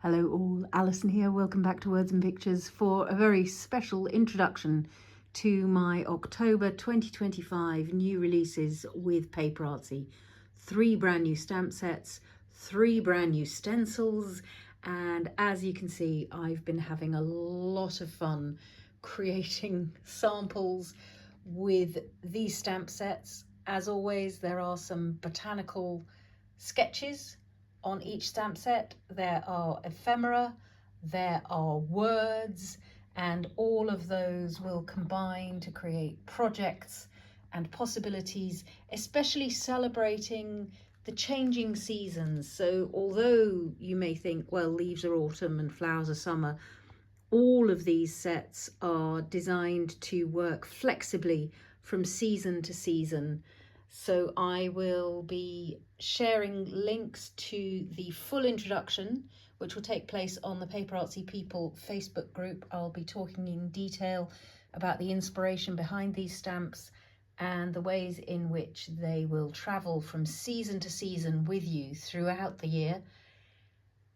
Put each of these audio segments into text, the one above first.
Hello all, Alison here. Welcome back to Words and Pictures for a very special introduction to my October 2025 new releases with PaperArtsy. 3 brand new stamp sets, 3 brand new stencils, and as you can see, I've been having a lot of fun creating samples with these stamp sets. As always, there are some botanical sketches on each stamp set. There are ephemera, there are words, and all of those will combine to create projects and possibilities, especially celebrating the changing seasons. So although you may think, well, leaves are autumn and flowers are summer, all of these sets are designed to work flexibly from season to season. So I will be sharing links to the full introduction, which will take place on the PaperArtsy People Facebook group. I'll be talking in detail about the inspiration behind these stamps and the ways in which they will travel from season to season with you throughout the year.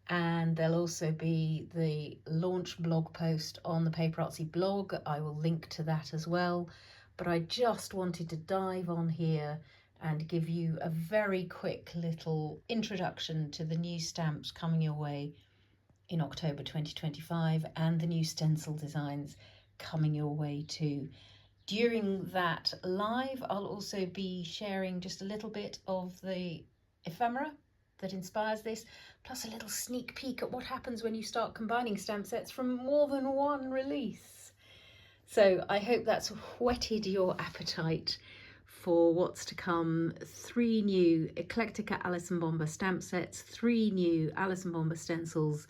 And there'll also be the launch blog post on the PaperArtsy blog. I will link to that as well. But I just wanted to dive on here and give you a very quick little introduction to the new stamps coming your way in October 2025 and the new stencil designs coming your way too. During that live, I'll also be sharing just a little bit of the ephemera that inspires this, plus a little sneak peek at what happens when you start combining stamp sets from more than one release. So I hope that's whetted your appetite for what's to come. 3 new Eclectica Alison Bomber stamp sets, 3 new Alison Bomber stencils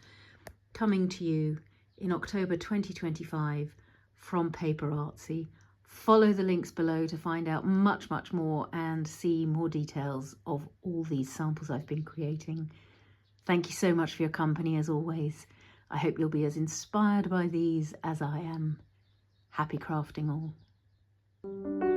coming to you in October 2025 from PaperArtsy. Follow the links below to find out much more and see more details of all these samples I've been creating. Thank you so much for your company as always. I hope you'll be as inspired by these as I am. Happy crafting all.